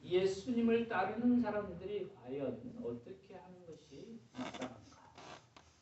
예수님을 따르는 사람들이 과연 어떻게 하는 것이 마땅한가?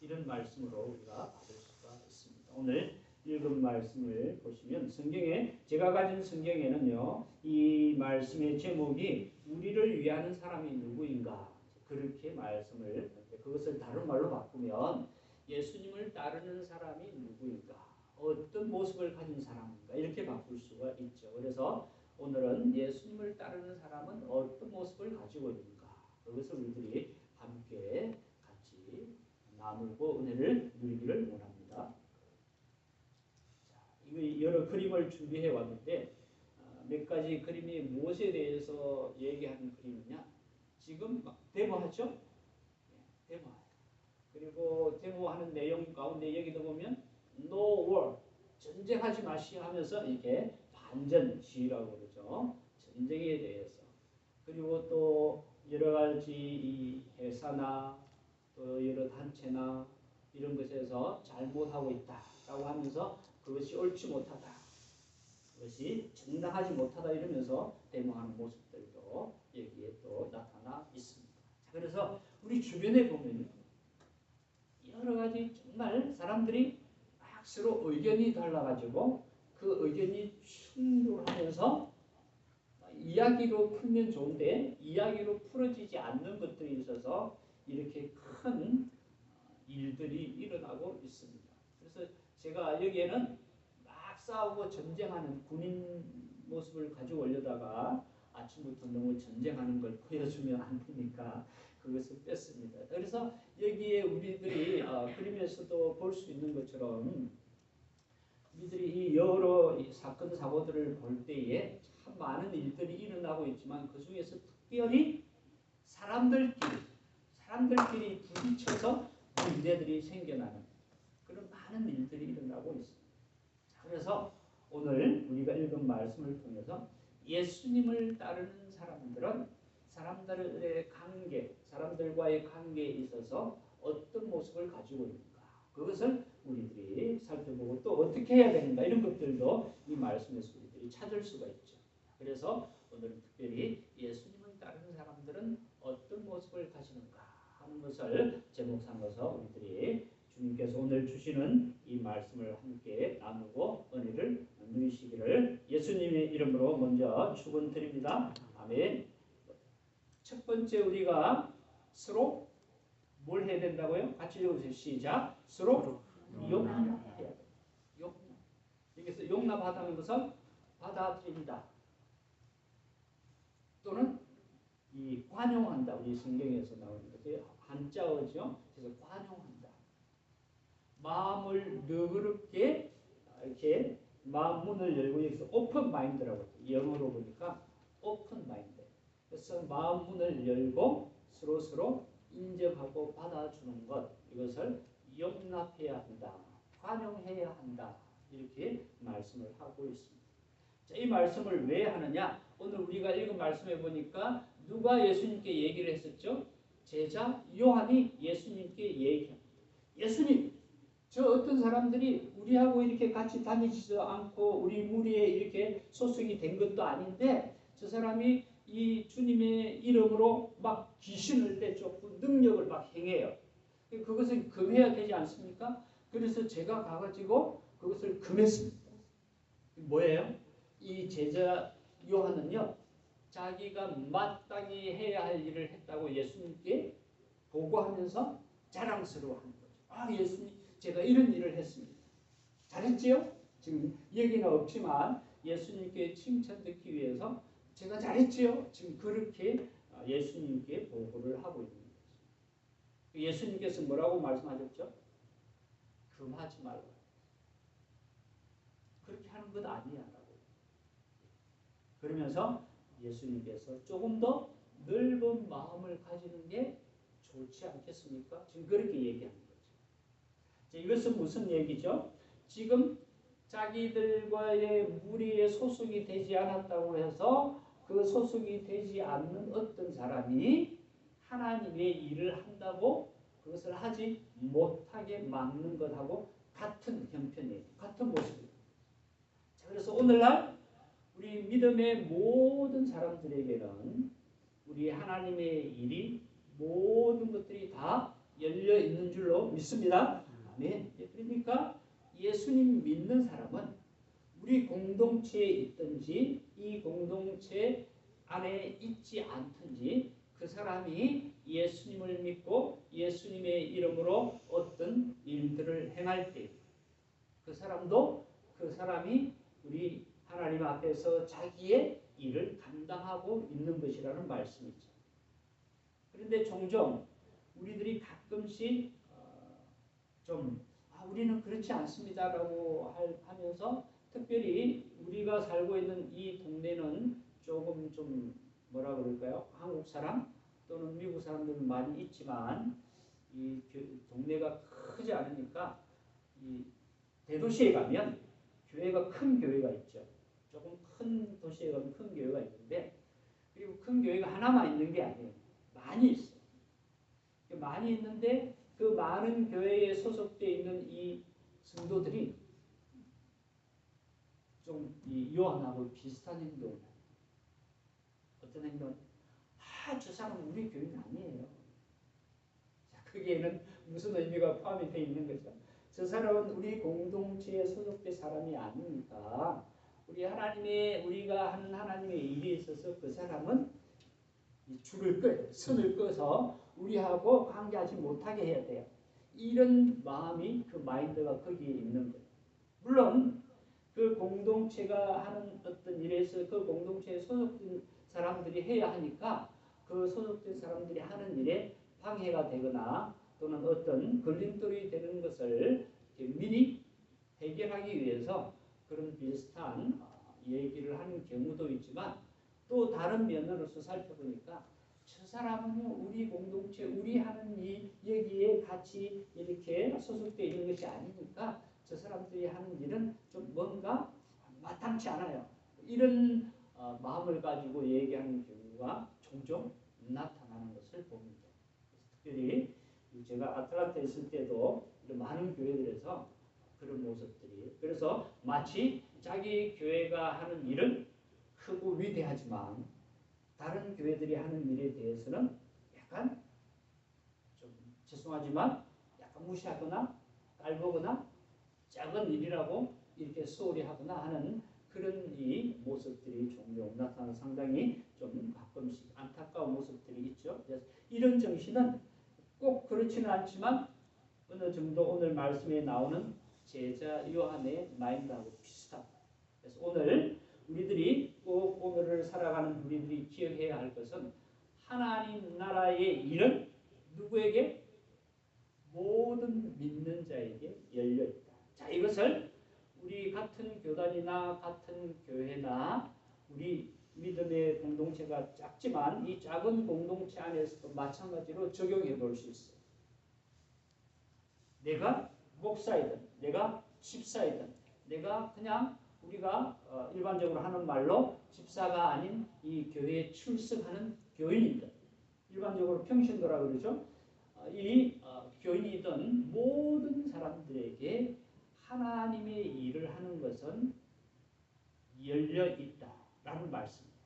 이런 말씀으로 우리가 받을 수가 있습니다. 오늘 읽은 말씀을 보시면 성경에 제가 가진 성경에는요 이 말씀의 제목이 우리를 위하는 사람이 누구인가 그렇게 말씀을 그것을 다른 말로 바꾸면 예수님을 따르는 사람이 누구인가 어떤 모습을 가진 사람인가 이렇게 바꿀 수가 있죠. 그래서 오늘은 예수님을 따르는 사람은 어떤 모습을 가지고 있는가 그것을 우리들이 함께 같이 나누고 은혜를 누리기를 원합니다. 이 여러 그림을 준비해 왔는데 몇 가지 그림이 무엇에 대해서 얘기하는 그림이냐? 지금 막 데모하죠? 데모해요. 그리고 데모하는 내용 가운데 여기도 보면 No war, 전쟁하지 마시 하면서 이렇게 반전시위라고 그러죠. 전쟁에 대해서. 그리고 또 여러 가지 이 회사나 또 여러 단체나 이런 것에서 잘못하고 있다라고 하면서 그것이 옳지 못하다. 그것이 정당하지 못하다 이러면서 데모하는 모습들도 여기에 또 나타나 있습니다. 그래서 우리 주변에 보면 여러 가지 정말 사람들이 막 서로 의견이 달라가지고 그 의견이 충돌하면서 이야기로 풀면 좋은데 이야기로 풀어지지 않는 것들이 있어서 이렇게 큰 일들이 일어나고 있습니다. 그래서 제가 여기에는 막 싸우고 전쟁하는 군인 모습을 가지고 오려다가 아침부터 너무 전쟁하는 걸 보여주면 안 되니까 그것을 뺐습니다. 그래서 여기에 우리들이 그림에서도 볼 수 있는 것처럼 우리들이 이 여러 사건 사고들을 볼 때에 참 많은 일들이 일어나고 있지만 그 중에서 특별히 사람들끼리 부딪혀서 문제들이 생겨나는 그런 많은 일들이 일어나고 있습니다. 그래서 오늘 우리가 읽은 말씀을 통해서 예수님을 따르는 사람들은 사람들과의 관계에 있어서 어떤 모습을 가지고 있는가 그것을 우리들이 살펴보고 또 어떻게 해야 되는가 이런 것들도 이 말씀에서 우리들이 찾을 수가 있죠. 그래서 오늘은 특별히 예수님을 따르는 사람들은 어떤 모습을 가지는가 하는 것을 제목 삼아서 우리들이 주님께서 오늘 주시는 이 말씀을 함께 나누고 은혜를 누리시기를 예수님의 이름으로 먼저 축원드립니다. 아멘. 첫 번째 우리가 서로 뭘 해야 된다고요? 같이 읽어주세요. 시작. 서로 용납해야 돼요. 용납. 여기서 용납하다는 것은 받아들인다. 또는 이 관용한다. 우리 성경에서 나오는 것이 한자어죠. 그래서 관용한다. 마음을 너그럽게 이렇게 마음 문을 열고 여기서 오픈 마인드라고 영어로 보니까 오픈 마인드. 그래서 마음 문을 열고 서로 인정하고 받아주는 것 이것을 용납해야 한다. 관용해야 한다. 이렇게 말씀을 하고 있습니다. 자, 이 말씀을 왜 하느냐? 오늘 우리가 읽은 말씀에 보니까 누가 예수님께 얘기를 했었죠? 제자 요한이 예수님께 얘기합니다. 예수님, 저 어떤 사람들이 우리하고 이렇게 같이 다니지도 않고 우리 무리에 이렇게 소속이 된 것도 아닌데 저 사람이 이 주님의 이름으로 막 귀신을 내쫓고 능력을 막 행해요. 그것은 금해야 되지 않습니까? 그래서 제가 가가지고 그것을 금했습니다. 뭐예요? 이 제자 요한은요, 자기가 마땅히 해야 할 일을 했다고 예수님께 보고하면서 자랑스러워하는 거죠. 아, 예수님, 제가 이런 일을 했습니다. 잘했지요? 지금 얘기는 없지만 예수님께 칭찬 듣기 위해서 제가 잘했지요? 지금 그렇게 예수님께 보고를 하고 있는 거죠. 예수님께서 뭐라고 말씀하셨죠? 금하지 말라. 그렇게 하는 것 아니야. 라고. 그러면서 예수님께서 조금 더 넓은 마음을 가지는 게 좋지 않겠습니까? 지금 그렇게 얘기하는 거죠. 자, 이것은 무슨 얘기죠? 지금 자기들과의 무리에 소속이 되지 않았다고 해서 그 소속이 되지 않는 어떤 사람이 하나님의 일을 한다고 그것을 하지 못하게 막는 것하고 같은 형편이에요. 같은 모습이에요. 자, 그래서 오늘날 우리 믿음의 모든 사람들에게는 우리 하나님의 일이 모든 것들이 다 열려 있는 줄로 믿습니다. 아멘. 그러니까 예수님 믿는 사람은 우리 공동체에 있든지 이 공동체 안에 있지 않든지 그 사람이 예수님을 믿고 예수님의 이름으로 어떤 일들을 행할 때 그 사람도 그 사람이 우리 하나님 앞에서 자기의 일을 감당하고 있는 것이라는 말씀이죠. 그런데 종종 우리들이 가끔씩 우리는 그렇지 않습니다라고 하면서 특별히 우리가 살고 있는 이 동네는 조금 좀 뭐라 그럴까요? 한국 사람 또는 미국 사람들은 많이 있지만 이 동네가 크지 않으니까 이 대도시에 가면 교회가 큰 교회가 있죠. 조금 큰 도시에 가면 큰 교회가 있는데 그리고 큰 교회가 하나만 있는 게 아니에요. 많이 있어요. 많이 있는데 그 많은 교회에 소속되어 있는 이 성도들이 좀 이 요한하고 비슷한 행동을 해요. 어떤 행동? 저 사람은 우리 교회는 아니에요. 자, 거기에는 무슨 의미가 포함이 되어 있는 거죠? 저 사람은 우리 공동체에 소속된 사람이 아니니까 우리가 하는 하나님의 일에 있어서 그 사람은 선을 꺼서 우리하고 관계하지 못하게 해야 돼요. 이런 마음이 그 마인드가 거기에 있는 거예요. 물론 그 공동체가 하는 어떤 일에서 그 공동체에 소속된 사람들이 해야 하니까 그 소속된 사람들이 하는 일에 방해가 되거나 또는 어떤 걸림돌이 되는 것을 미리 해결하기 위해서 그런 비슷한 얘기를 하는 경우도 있지만 또 다른 면으로서 살펴보니까 저 사람은 우리 공동체, 우리 하는 이 얘기에 같이 이렇게 소속되어 있는 것이 아니니까 저 사람들이 하는 일은 좀 뭔가 마땅치 않아요. 이런 마음을 가지고 얘기하는 경우가 종종 나타나는 것을 봅니다. 특별히 제가 아틀란타에 있을 때도 많은 교회들에서 그런 모습들이 그래서 마치 자기 교회가 하는 일은 크고 위대하지만 다른 교회들이 하는 일에 대해서는 약간 좀 죄송하지만 약간 무시하거나 깔보거나 작은 일이라고 이렇게 소홀히 하거나 하는 그런 이 모습들이 종종 나타나는 상당히 좀 가끔씩 안타까운 모습들이 있죠. 그래서 이런 정신은 꼭 그렇지는 않지만 어느 정도 오늘 말씀에 나오는 제자 요한의 마인드하고 비슷합니다. 그래서 오늘 우리들이 꼭 오늘을 살아가는 우리들이 기억해야 할 것은 하나님 나라의 일은 누구에게? 모든 믿는 자에게 열려 있다. 자, 이것을 우리 같은 교단이나 같은 교회나 우리 믿음의 공동체가 작지만 이 작은 공동체 안에서도 마찬가지로 적용해 볼 수 있어요. 내가 목사이든 내가 집사이든 내가 그냥 우리가 일반적으로 하는 말로 집사가 아닌 이 교회에 출석하는 교인이든 일반적으로 평신도라 그러죠. 이 교인이든 모든 사람들에게 하나님의 일을 하는 것은 열려 있다라는 말씀입니다.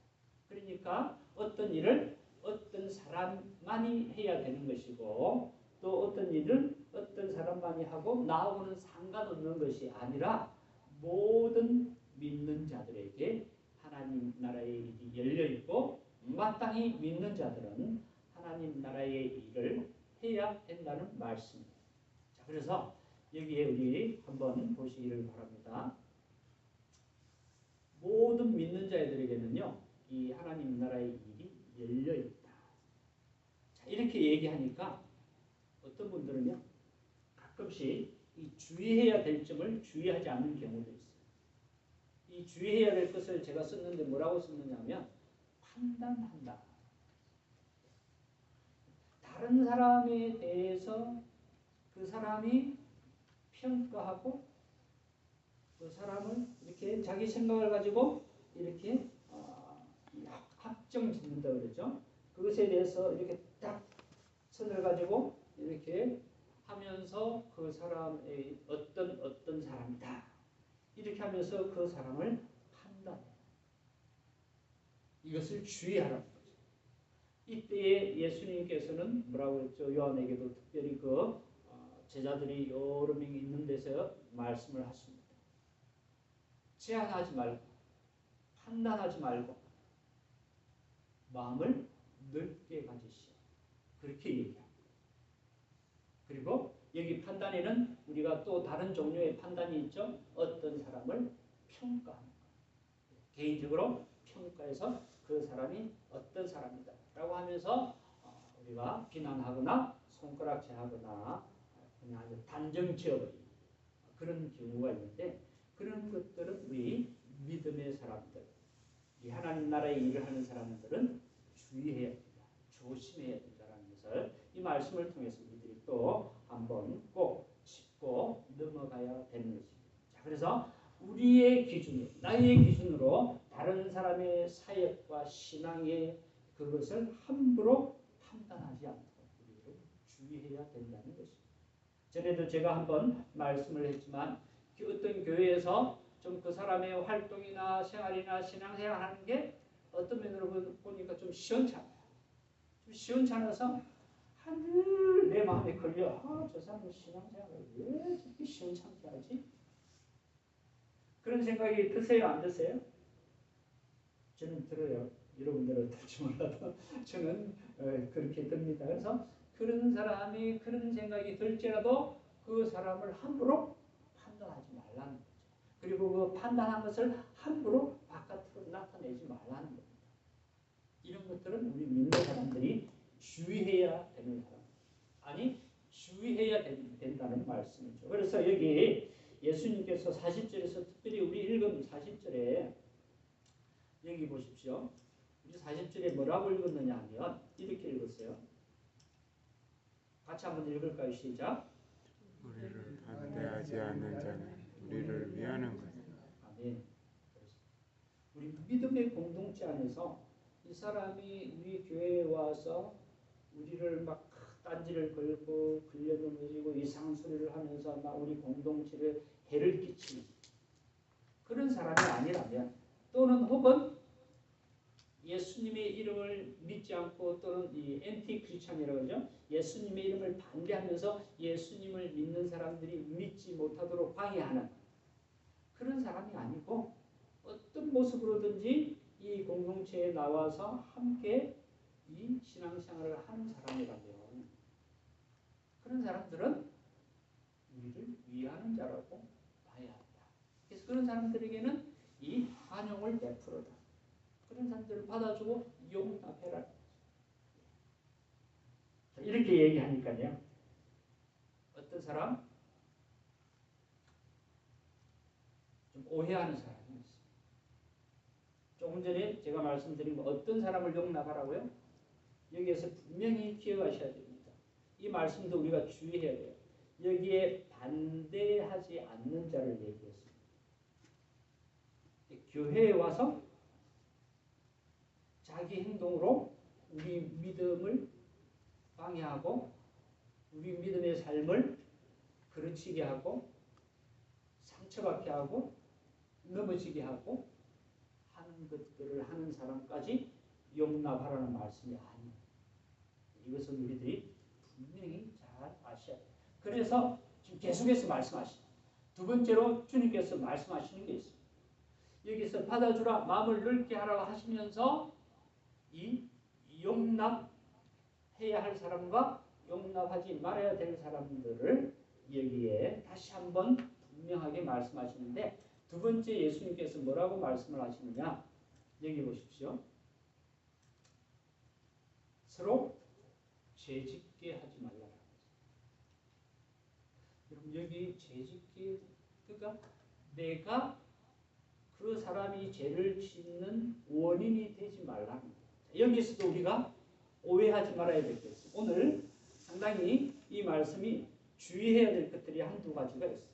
그러니까 어떤 일을 어떤 사람만이 해야 되는 것이고 또 어떤 일을 어떤 사람만이 하고 나하고는 상관없는 것이 아니라 모든 믿는 자들에게 하나님 나라의 일이 열려 있고 마땅히 믿는 자들은 하나님 나라의 일을 해야 된다는 말씀입니다. 자, 그래서 여기에 우리 한번 보시기를 바랍니다. 모든 믿는 자들에게는요, 이 하나님 나라의 일이 열려 있다. 자, 이렇게 얘기하니까 어떤 분들은요, 가끔씩 이 주의해야 될 점을 주의하지 않는 경우도 있어요. 이 주의해야 될 것을 제가 썼는데 뭐라고 썼느냐면 판단한다. 다른 사람에 대해서 그 사람이 평가하고 그 사람을 이렇게 자기 생각을 가지고 이렇게 합정 짓는다 그러죠. 그것에 대해서 이렇게 딱 선을 가지고 이렇게 하면서 그 사람의 어떤 사람이다. 이렇게 하면서 그 사람을 판단해요. 이것을 주의하라는 거죠. 이때에 예수님께서는 뭐라고 했죠? 요한에게도 특별히 제자들이 여러 명이 있는 데서 말씀을 하십니다. 제한하지 말고 판단하지 말고 마음을 넓게 가지시오. 그렇게 얘기합니다. 그리고 여기 판단에는 우리가 또 다른 종류의 판단이 있죠. 어떤 사람을 평가하는 것. 개인적으로 평가해서 그 사람이 어떤 사람이다 라고 하면서 우리가 비난하거나 손가락질하거나 그냥 아주 단정 지어버리는 그런 경우가 있는데, 그런 것들은 우리 믿음의 사람들, 이 하나님 나라의 일을 하는 사람들은 주의해야 된다, 조심해야 된다는 것을 이 말씀을 통해서 우리들이 또 한번 꼭 짚고 넘어가야 되는 것입니다. 자, 그래서 우리의 기준으로, 나의 기준으로 다른 사람의 사역과 신앙의 그것을 함부로 판단하지 않도록 우리를 주의해야 된다는 것입니다. 전에도 제가 한번 말씀을 했지만 어떤 교회에서 좀 그 사람의 활동이나 생활이나 신앙생활 하는 게 어떤 면으로 보니까 좀 시원찮아요. 좀 시원찮아서 하늘 내 마음에 걸려. 저 사람은 신앙생활을 왜 저렇게 시원찮게 하지? 그런 생각이 드세요? 안 드세요? 저는 들어요. 여러분들은 들지 몰라도 저는 그렇게 듭니다. 그래서 그런 사람이 그런 생각이 들지라도 그 사람을 함부로 판단하지 말라는 거죠. 그리고 그 판단한 것을 함부로 바깥으로 나타내지 말라는 겁니다. 이런 것들은 우리 믿는 사람들이 주의해야 되는 사람, 아니 주의해야 된다는 말씀이죠. 그래서 여기 예수님께서 40절에서 특별히 우리 읽은 40절에 여기 보십시오. 우리 40절에 뭐라고 읽었느냐 하면 이렇게 읽었어요. 같이 한번 읽을까요? 시작. 우리를 반대하지 않는 자는 우리를 위하는 것. 아멘. 우리 믿음의 공동체 안에서 이 사람이 우리 교회에 와서 우리를 막 딴지를 걸고 걸려 넘어지고 이상한 소리를 하면서 막 우리 공동체를 해를 끼치는 그런 사람이 아니라면, 또는 혹은 예수님의 이름을 믿지 않고 또는 이 엔티 크리스찬이라고 하죠. 예수님의 이름을 반대하면서 예수님을 믿는 사람들이 믿지 못하도록 방해하는 그런 사람이 아니고, 어떤 모습으로든지 이 공동체에 나와서 함께 이 신앙생활을 하는 사람이라면 그런 사람들은 우리를 위하는 자라고 봐야 한다. 그래서 그런 사람들에게는 이 환영을 베풀어라. 그런 사람들을 받아주고 용납해라. 이렇게 얘기하니까요. 어떤 사람? 좀 오해하는 사람이 있어요. 조금 전에 제가 말씀드린 거 어떤 사람을 용납하라고요? 여기에서 분명히 기억하셔야 됩니다. 이 말씀도 우리가 주의해야 돼요. 여기에 반대하지 않는 자를 얘기했습니다. 교회에 와서 자기 행동으로 우리 믿음을 방해하고 우리 믿음의 삶을 그르치게 하고 상처받게 하고 넘어지게 하고 하는 것들을 하는 사람까지 용납하라는 말씀이 아니에요. 이것은 우리들이 분명히 잘 아셔야 돼요. 그래서 지금 계속해서 말씀하시죠. 두 번째로 주님께서 말씀하시는 게 있습니다. 여기서 받아주라, 마음을 넓게 하라고 하시면서 이 용납해야 할 사람과 용납하지 말아야 될 사람들을 여기에 다시 한번 분명하게 말씀하시는데, 두 번째 예수님께서 뭐라고 말씀을 하시느냐, 여기 보십시오. 서로 죄짓게 하지 말라는 거죠. 여러분 여기 죄짓게, 그러니까 내가 그 사람이 죄를 짓는 원인이 되지 말라는 거예요. 여기서도 우리가 오해하지 말아야 되겠어요. 오늘 상당히 이 말씀이 주의해야 될 것들이 한두 가지가 있어요.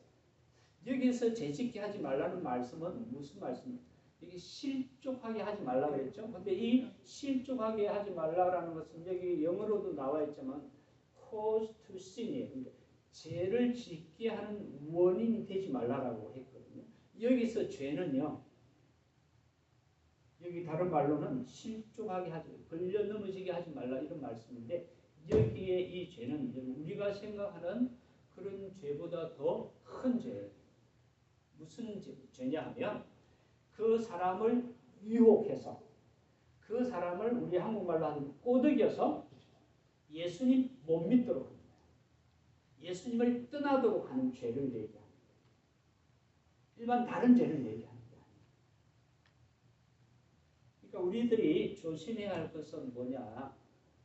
여기서 죄짓게 하지 말라는 말씀은 무슨 말씀입니까? 여기 실족하게 하지 말라고 했죠. 근데 이 실족하게 하지 말라라는 것은 여기 영어로도 나와 있지만 cause to sin이에요. 그러니까 죄를 짓게 하는 원인이 되지 말라라고 했거든요. 여기서 죄는요, 여기 다른 말로는 실족하게 하지, 걸려 넘어지게 하지 말라 이런 말씀인데 여기에 이 죄는 우리가 생각하는 그런 죄보다 더 큰 죄예요. 무슨 죄냐 하면 그 사람을 유혹해서 그 사람을 우리 한국말로 하면 꼬드겨서 예수님 못 믿도록 합니다. 예수님을 떠나도록 하는 죄를 얘기합니다. 일반 다른 죄를 얘기합니다. 그러니까 우리들이 조심해야 할 것은 뭐냐?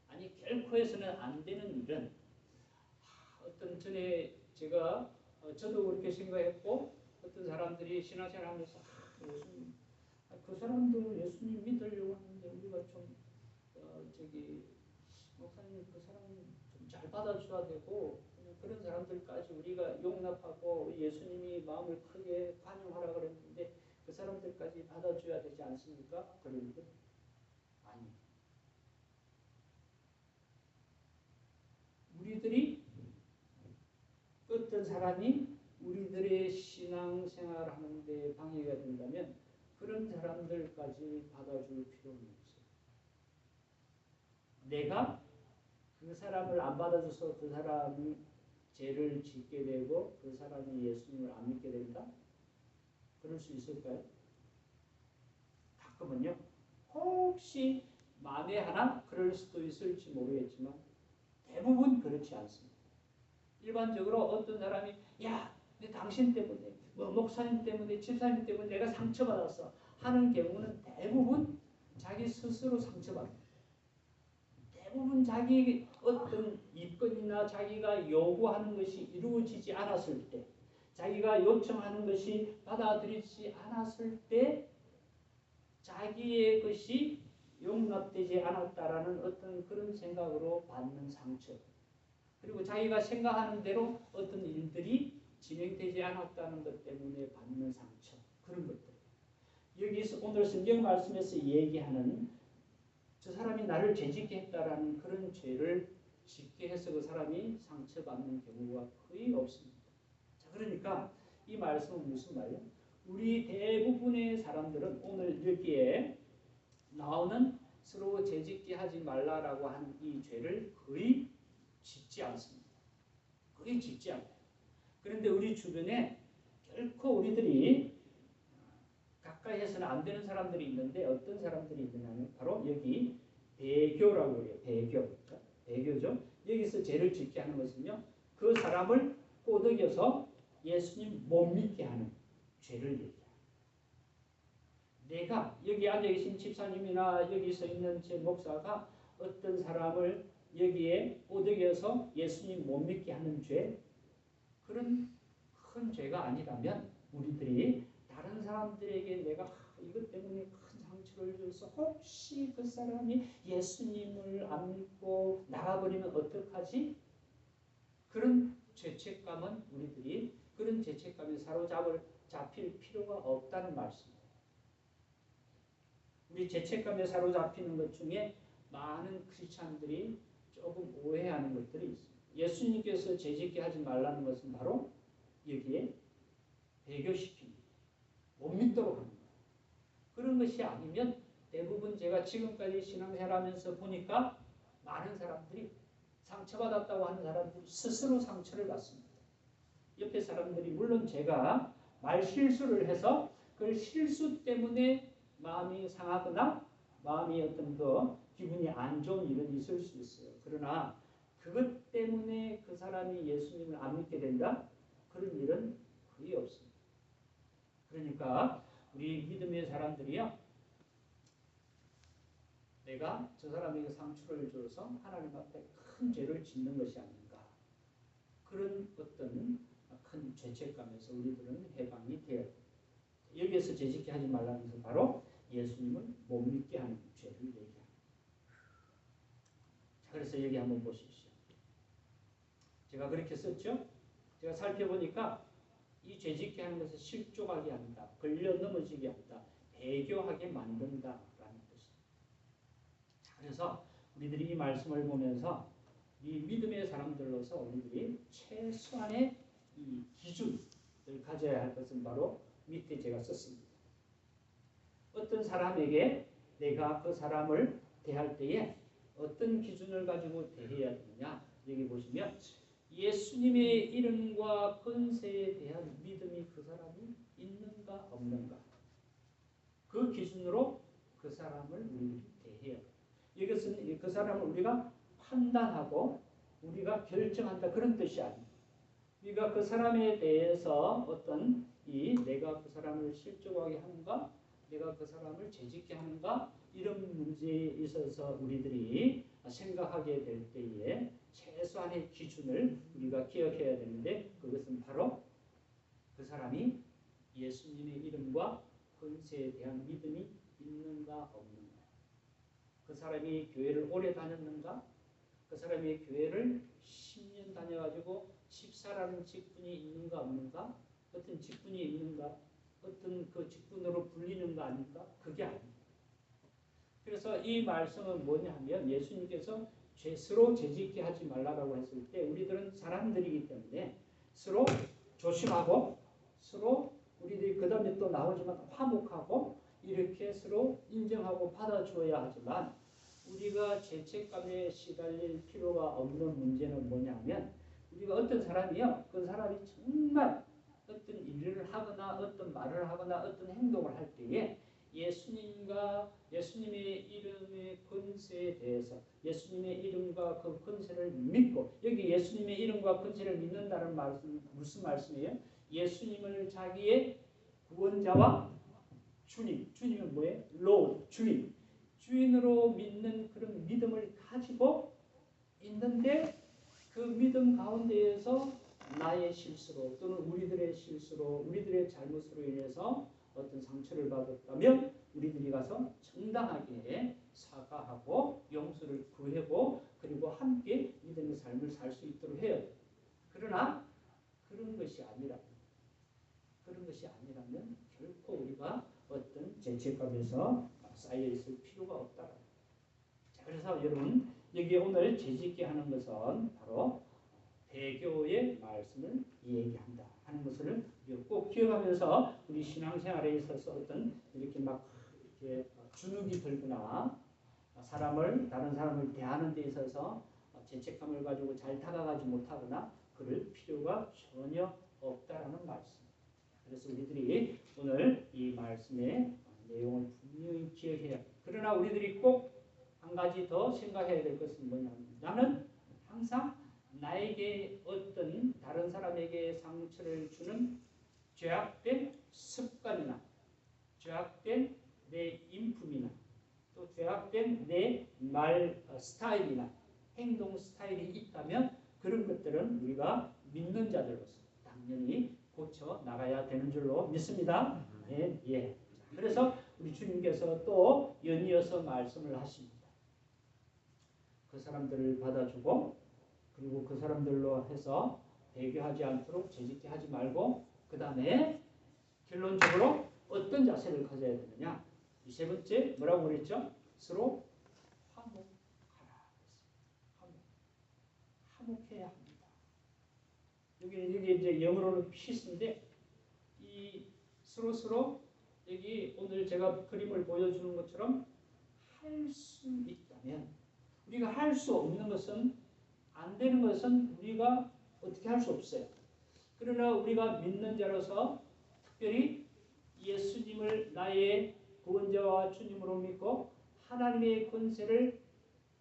아니 결코 해서는 안 되는 일은 어떤 전에 제가 저도 그렇게 생각했고 어떤 사람들이 신앙생활하면서 예수님 그 사람도 예수님 믿으려고 하는데 우리가 좀 목사님 그 사람 좀 잘 받아줘야 되고 그런 사람들까지 우리가 용납하고 예수님이 마음을 크게 관용하라 그랬는데 그 사람들까지 받아줘야 되지 않습니까? 그런데 아니 우리들이 어떤 사람이 우리들의 신앙생활 하는데 방해가 된다면 그런 사람들까지 받아줄 필요는 없어요. 내가 그 사람을 안 받아줘서 그 사람이 죄를 짓게 되고 그 사람이 예수님을 안 믿게 된다? 그럴 수 있을까요? 가끔은요. 혹시 만에 하나 그럴 수도 있을지 모르겠지만 대부분 그렇지 않습니다. 일반적으로 어떤 사람이 야, 근데 당신 때문에 목사님 때문에 집사님 때문에 내가 상처받았어 하는 경우는 대부분 자기 스스로 상처받습니다. 대부분 자기 어떤 입건이나 자기가 요구하는 것이 이루어지지 않았을 때 자기가 요청하는 것이 받아들이지 않았을 때 자기의 것이 용납되지 않았다라는 어떤 그런 생각으로 받는 상처 그리고 자기가 생각하는 대로 어떤 일들이 진행되지 않았다는 것 때문에 받는 상처 그런 것들 여기서 오늘 성경 말씀에서 얘기하는 저 사람이 나를 죄짓게 했다라는 그런 죄를 짓게 해서 그 사람이 상처받는 경우가 거의 없습니다. 자, 그러니까 이 말씀은 무슨 말이에요? 우리 대부분의 사람들은 오늘 여기에 나오는 서로 죄짓게 하지 말라라고 하는 이 죄를 거의 짓지 않습니다. 거의 짓지 않아요. 그런데 우리 주변에 결코 우리들이 가까이 해서는 안 되는 사람들이 있는데 어떤 사람들이 있느냐면 바로 여기 배교라고 해요. 배교죠. 여기서 죄를 짓게 하는 것은요. 그 사람을 꼬드겨서 예수님 못 믿게 하는 죄를 얘기해요. 내가 여기 앉아 계신 집사님이나 여기 서 있는 제 목사가 어떤 사람을 여기에 꼬드겨서 예수님 못 믿게 하는 죄 그런 큰 죄가 아니라면 우리들이 다른 사람들에게 내가 이것 때문에 큰 상처를 줘서 혹시 그 사람이 예수님을 안 믿고 나가버리면 어떡하지? 그런 죄책감은 우리들이 그런 죄책감에 잡힐 필요가 없다는 말씀이에요. 우리 죄책감에 사로잡히는 것 중에 많은 크리스찬들이 조금 오해하는 것들이 있습니다. 예수님께서 죄짓게 하지 말라는 것은 바로 여기에 배교시킵니다. 못 믿도록 합니다. 그런 것이 아니면 대부분 제가 지금까지 신앙생활하면서 보니까 많은 사람들이 상처받았다고 하는 사람들이 스스로 상처를 받습니다. 옆에 사람들이 물론 제가 말 실수를 해서 그 실수 때문에 마음이 상하거나 마음이 어떤 기분이 안 좋은 일은 있을 수 있어요. 그러나 그것 때문에 그 사람이 예수님을 안 믿게 된다? 그런 일은 거의 없습니다. 그러니까 우리 믿음의 사람들이요. 내가 저 사람에게 상처를 줘서 하나님 앞에 큰 죄를 짓는 것이 아닌가. 그런 어떤 큰 죄책감에서 우리들은 해방이 되어야 됩니다. 여기에서 죄짓게 하지 말라는 것은 바로 예수님을 못 믿게 하는 죄를 얘기합니다. 자, 그래서 여기 한번 보십시오. 제가 그렇게 썼죠? 제가 살펴보니까 이 죄짓게 하는 것은 실족하게 한다. 걸려 넘어지게 한다. 배교하게 만든다라는 뜻입니다. 자, 그래서 우리들이 이 말씀을 보면서 이 믿음의 사람들로서 우리들이 최소한의 이 기준을 가져야 할 것은 바로 밑에 제가 썼습니다. 어떤 사람에게 내가 그 사람을 대할 때에 어떤 기준을 가지고 대해야 되느냐. 여기 보시면 예수님의 이름과 권세에 대한 믿음이 그 사람이 있는가 없는가. 그 기준으로 그 사람을 우리들이 대해야 돼요. 이것은 그 사람을 우리가 판단하고 우리가 결정한다 그런 뜻이 아닙니다. 우리가 그 사람에 대해서 어떤 내가 그 사람을 실족하게 하는가, 내가 그 사람을 죄짓게 하는가 이런 문제에 있어서 우리들이 생각하게 될 때에 최소한의 기준을 우리가 기억해야 되는데 그것은 바로 그 사람이 예수님의 이름과 권세에 대한 믿음이 있는가 없는가. 그 사람이 교회를 오래 다녔는가? 그 사람이 교회를 10년 다녀가지고 집사라는 직분이 있는가 없는가? 어떤 직분이 있는가? 어떤 그 직분으로 불리는가 아닌가? 그게 아닙니다. 그래서 이 말씀은 뭐냐 하면 예수님께서 서로 죄짓게 하지 말라고 했을 때 우리들은 사람들이기 때문에 서로 조심하고 서로 우리들이 그 다음에 또 나오지만 화목하고 이렇게 서로 인정하고 받아줘야 하지만 우리가 죄책감에 시달릴 필요가 없는 문제는 뭐냐면 우리가 어떤 사람이요. 그 사람이 정말 어떤 일을 하거나 어떤 말을 하거나 어떤 행동을 할 때에 예수님과 예수님의 이름의 권세에 대해서 예수님의 이름과 그 권세를 믿고 여기 예수님의 이름과 권세를 믿는다는 말씀 무슨 말씀이에요? 예수님을 자기의 구원자와 주님은 뭐예요? Lord, 주인으로 믿는 그런 믿음을 가지고 있는데 그 믿음 가운데에서 나의 실수로 또는 우리들의 실수로 우리들의 잘못으로 인해서 어떤 상처를 받았다면 우리들이 가서 정당하게 사과하고 용서를 구하고 그리고 함께 믿음의 삶을 살 수 있도록 해야 돼요. 그러나 그런 것이 아니라면 결코 우리가 어떤 죄책감에서 쌓여 있을 필요가 없다. 자, 그래서 여러분 여기 오늘 죄짓게 하는 것은 바로 배교의 말씀을 얘기한다 하는 것을 꼭 기억하면서 우리 신앙생활에 있어서 어떤 이렇게 막 이렇게 주눅이 들거나 다른 사람을 대하는 데 있어서 죄책감을 가지고 잘 다가가지 못하거나 그럴 필요가 전혀 없다라는 말씀. 그래서 우리들이 오늘 이 말씀의 내용을 분명히 기억해야 합니다. 그러나 우리들이 꼭 한 가지 더 생각해야 될 것은 뭐냐면 나는 항상 나에게 어떤 다른 사람에게 상처를 주는 죄악된 습관이나 죄악된 내 인품이나 또 죄악된 내 말 스타일이나 행동 스타일이 있다면 그런 것들은 우리가 믿는 자들로서 당연히 고쳐 나가야 되는 줄로 믿습니다. 예. 그래서 우리 주님께서 또 연이어서 말씀을 하십니다. 그 사람들을 받아주고 그리고 그 사람들로 해서 배교하지 않도록 죄짓게 하지 말고 그 다음에 결론적으로 어떤 자세를 가져야 되느냐. 이 세 번째 뭐라고 그랬죠? 서로 화목하라. 화목해야 합니다. 여기 이제 영어로는 peace인데 이 서로 여기 오늘 제가 그림을 보여주는 것처럼 할 수 있다면 우리가 할 수 없는 것은 안 되는 것은 우리가 어떻게 할 수 없어요. 그러나 우리가 믿는 자로서 특별히 예수님을 나의 구원자와 주님으로 믿고 하나님의 권세를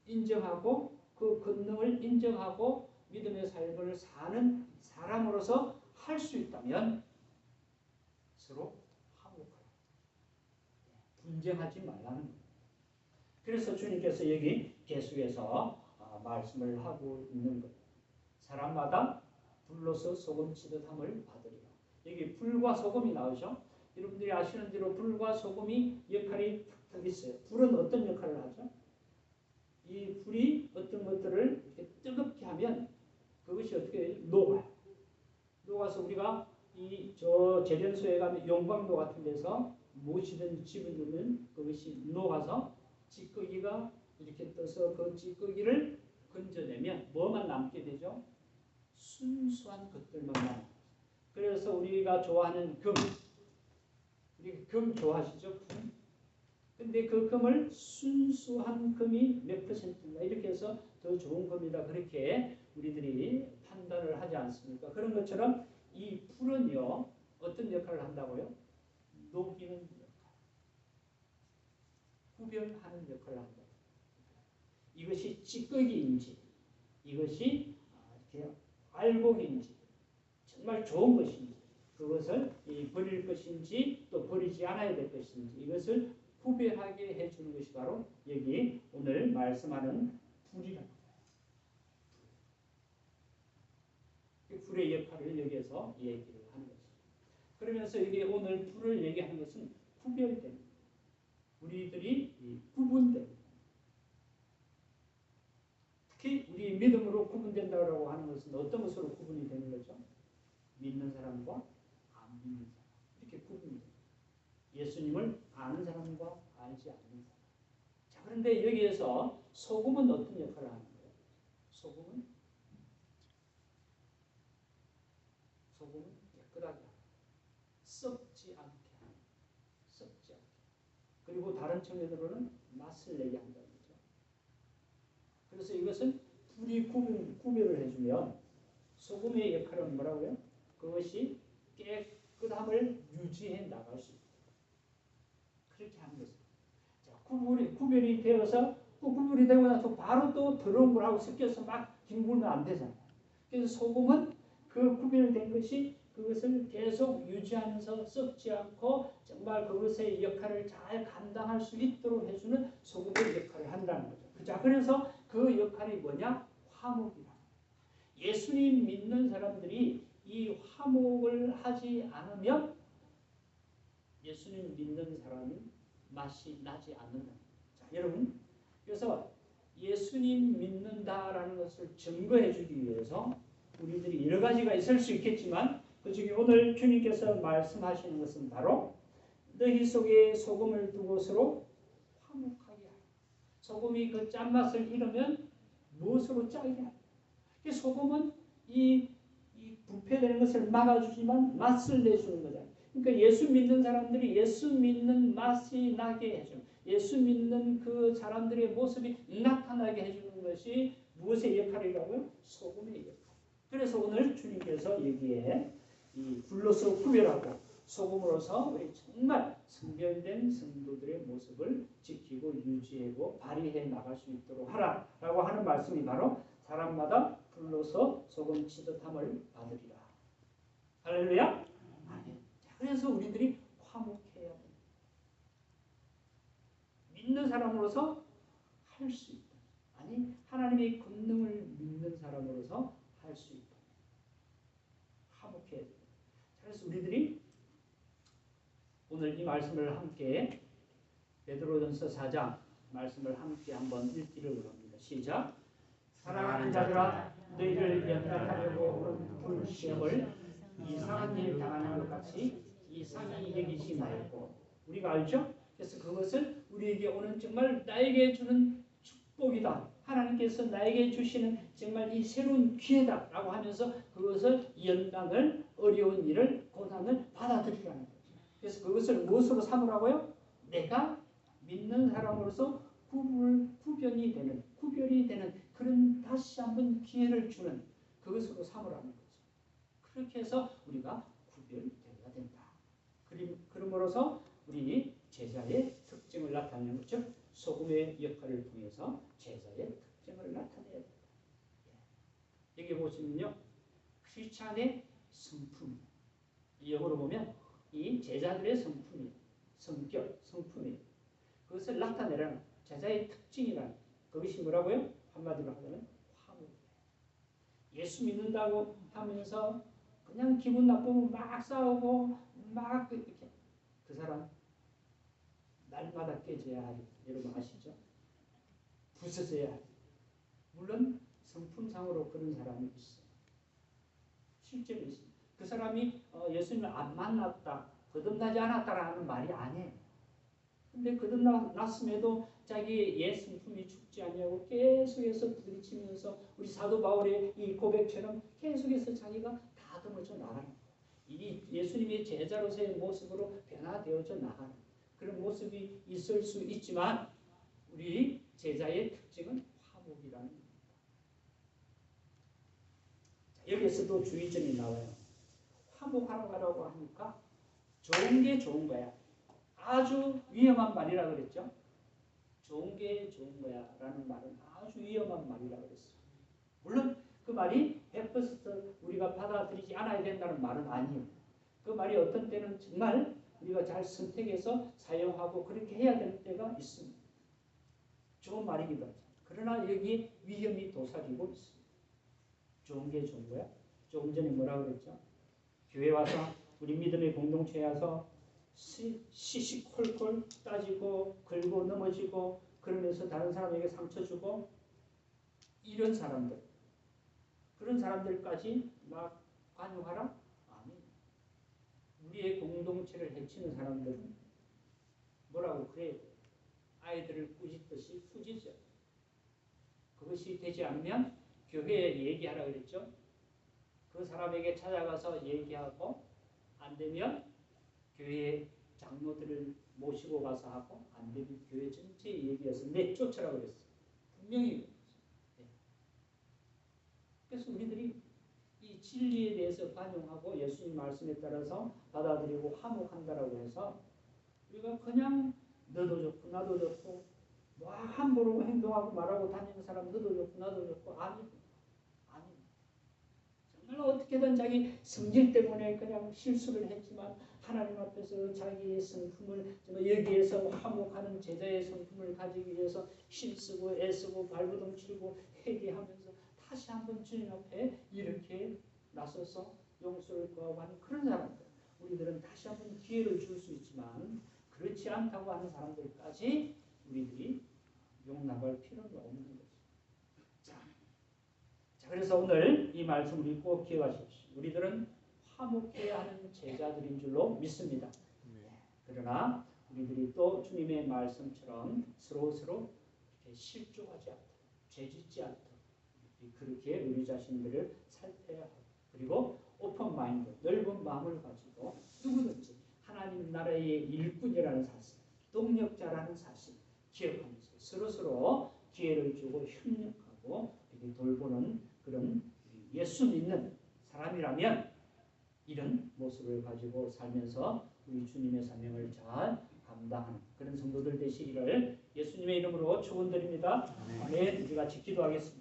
인정하고 그 권능을 인정하고 믿음의 삶을 사는 사람으로서 할 수 있다면 서로 화목하라. 분쟁하지 말라는 거예요. 그래서 주님께서 여기 계속해서 말씀을 하고 있는 거예요. 사람마다 불로서 소금 치듯함을 받으리라. 여기 불과 소금이 나오죠. 여러분들이 아시는 대로 불과 소금이 역할이 탁탁 있어요. 불은 어떤 역할을 하죠? 이 불이 어떤 것들을 이렇게 뜨겁게 하면 그것이 어떻게 녹아요. 녹아서 우리가 저 재련소에 가면 용광로 같은 데서 무엇이든 집어넣으면 그것이 녹아서 찌꺼기가 이렇게 떠서 그 찌꺼기를 건져내면 뭐만 남게 되죠? 순수한 것들만 남아요. 그래서 우리가 좋아하는 금, 우리 금 좋아하시죠? 근데 그 금을 순수한 금이 몇 퍼센트인가 이렇게 해서 더 좋은 금이다 그렇게 우리들이 판단을 하지 않습니까? 그런 것처럼 이 풀은요 어떤 역할을 한다고요? 녹이는 역할, 구별하는 역할을 한다. 이것이 찌꺼기인지 이것이 이렇게 알곡인지 정말 좋은 것인지 그것을 버릴 것인지 또 버리지 않아야 될 것인지 이것을 구별하게 해주는 것이 바로 여기 오늘 말씀하는 불이랍니다. 불의 역할을 여기에서 얘기를 하는 것입니다. 그러면서 여기 오늘 불을 얘기하는 것은 구별됨, 우리들이 구분됨. 특히 우리 믿음으로 구분된다고 하는 것은 어떤 것으로 구분이 되는 거죠? 믿는 사람과 안 믿는 사람 이렇게 구분이 됩니다. 예수님을 아는 사람과 알지 않는 사람. 자, 그런데 여기에서 소금은 어떤 역할을 하는 거예요? 소금은 깨끗하게 하고 썩지 않게 하는, 썩지 않게. 그리고 다른 측면으로는 맛을 내게 한다는 거죠. 그래서 이것은 불이 구별을 해주면 소금의 역할은 뭐라고요? 그것이 깨끗함을 유지해 나갈 수 있다. 그렇게 하는 것입니다. 자, 구별이 되어서 또 구별이 되고 나서 바로 또 더러운 거라고 섞여서 막 뒹굴면 안 되잖아요. 그래서 소금은 그 구별된 것이 그것을 계속 유지하면서 썩지 않고 정말 그것의 역할을 잘 감당할 수 있도록 해주는 소금의 역할을 한다는 거죠. 자, 그래서 그 역할이 뭐냐? 화목이다. 예수님 믿는 사람들이 이 화목을 하지 않으면 예수님 믿는 사람이 맛이 나지 않는다. 자, 여러분, 그래서 예수님 믿는다라는 것을 증거해 주기 위해서 우리들이 여러 가지가 있을 수 있겠지만 그 중에 오늘 주님께서 말씀하시는 것은 바로 너희 속에 소금을 두고서로 화목하게 하라. 소금이 그 짠맛을 잃으면 무엇으로 짜게 하라. 소금은 이 부패되는 것을 막아주지만 맛을 내주는 거잖아요. 그러니까 예수 믿는 사람들이 예수 믿는 맛이 나게 해주는, 예수 믿는 그 사람들의 모습이 나타나게 해주는 것이 무엇의 역할이라고요? 소금의 역할. 그래서 오늘 주님께서 여기에 이 불로서 구별하고 소금으로서 우리 정말 성별된 성도들의 모습을 지키고 유지하고 발휘해 나갈 수 있도록 하라라고 하는 말씀이 바로 사람마다 불로서 소금 치듯함을 받으리라. 할렐루야. 아멘. 그래서 우리들이 화목해야 돼. 믿는 사람으로서 할 수 있다. 아니 하나님의 권능을 믿는 사람으로서 할 수 있다. 화목해야 돼. 그래서 우리들이 오늘 이 말씀을 함께 베드로전서 4장 말씀을 함께 한번 읽기를 원합니다. 시작. 사랑하는 자들아 너희를 연락하려고 오는 그 시험을 이상한 일 당하는 것 같이 이상히 여기지 말고 우리가 알죠? 그래서 그것을 우리에게 오는 정말 나에게 주는 축복이다. 하나님께서 나에게 주시는 정말 이 새로운 기회다라고 하면서 그것을 연단을 어려운 일을 고난을 받아들이라는 거죠. 그래서 그것을 무엇으로 삼으라고요? 내가 믿는 사람으로서 구별이 되는 그런 다시 한번 기회를 주는 그것으로 삼으라는 거죠. 그렇게 해서 우리가 구별되어야 된다. 그러므로서 우리 제자의 특징을 나타내는 것, 즉 소금의 역할을 통해서 제자의 특징을 나타내야 된다. 여기 보시면요, 크리스찬의 성품, 영어로 보면 이 제자들의 성품이 성격, 성품이 그것을 나타내라는 제자의 특징이라는 그것이 뭐라고요? 한마디로 하자면 화목이에요. 예수 믿는다고 하면서 그냥 기분 나쁘면 막 싸우고 막 이렇게 그 사람 날마다 깨져야 하리. 여러분 아시죠? 부서져야 하리. 물론 성품상으로 그런 사람이 있어요. 실제로 있어요. 그 사람이 예수님을 안 만났다, 거듭나지 않았다라는 말이 아니에요. 근데 거듭났음에도 자기 옛 성품이 죽지 않냐고 계속해서 부딪히면서 우리 사도 바울의 이 고백처럼 계속해서 자기가 다듬어져 나가는 거예요. 이 예수님의 제자로서의 모습으로 변화되어져 나가는 거예요. 그런 모습이 있을 수 있지만 우리 제자의 특징은 화목이라는 겁니다. 여기에서도 주의점이 나와요. 화목하라고 하니까 좋은 게 좋은 거야. 아주 위험한 말이라 그랬죠. 좋은 게 좋은 거야 라는 말은 아주 위험한 말이라 그랬어요. 물론 그 말이 100% 우리가 받아들이지 않아야 된다는 말은 아니에요. 그 말이 어떤 때는 정말 우리가 잘 선택해서 사용하고 그렇게 해야 될 때가 있습니다. 좋은 말이기도 하죠. 그러나 여기 위험이 도사리고 있습니다. 좋은 게 좋은 거야? 조금 전에 뭐라고 그랬죠? 교회 와서 우리 믿음의 공동체에 와서 시시콜콜 따지고 걸고 넘어지고 그러면서 다른 사람에게 상처 주고 이런 사람들, 그런 사람들까지 막 관용하라? 아니. 우리의 공동체를 해치는 사람들은 뭐라고 그래요? 아이들을 꾸짖듯이 꾸짖죠. 그것이 되지 않으면 교회에 얘기하라 그랬죠. 그 사람에게 찾아가서 얘기하고 안 되면 교회 장로들을 모시고 가서 하고 안 되면 교회 전체에 얘기해서 내쫓으라고 그랬어요. 분명히. 그래서 우리들이 이 진리에 대해서 반영하고 예수님 말씀에 따라서 받아들이고 화목한다라고 해서 우리가 그냥 너도 좋고 나도 좋고 뭐 함부로 행동하고 말하고 다니는 사람 너도 좋고 나도 좋고 아니 정말 어떻게든 자기 성질 때문에 그냥 실수를 했지만 하나님 앞에서 자기의 성품을 여기에서 화목하는 제자의 성품을 가지기 위해서 힘쓰고 애쓰고 발버둥 치고 회개하면서 다시 한번 주님 앞에 이렇게 나서서 용서를 구하고 하는 그런 사람들, 우리들은 다시 한번 기회를 줄 수 있지만 그렇지 않다고 하는 사람들까지 우리들이 용납할 필요는 없는 거죠. 자, 그래서 오늘 이 말씀을 꼭 기억하십시오. 우리들은 화목해야 하는 제자들인 줄로 믿습니다. 그러나 우리들이 또 주님의 말씀처럼 서로 이렇게 실족하지 않도록, 죄짓지 않도록 그렇게 우리 자신들을 살펴야 하고, 그리고 오픈 마인드, 넓은 마음을 가지고 누구든지 하나님 나라의 일꾼이라는 사실, 동력자라는 사실 기억하면서 서로 기회를 주고 협력하고 이렇게 돌보는 그런 예수 믿는 사람이라면 이런 모습을 가지고 살면서 우리 주님의 사명을 잘 감당하는 그런 성도들 되시기를 예수님의 이름으로 축원드립니다. 아멘. 우리 같이 기도하겠습니다.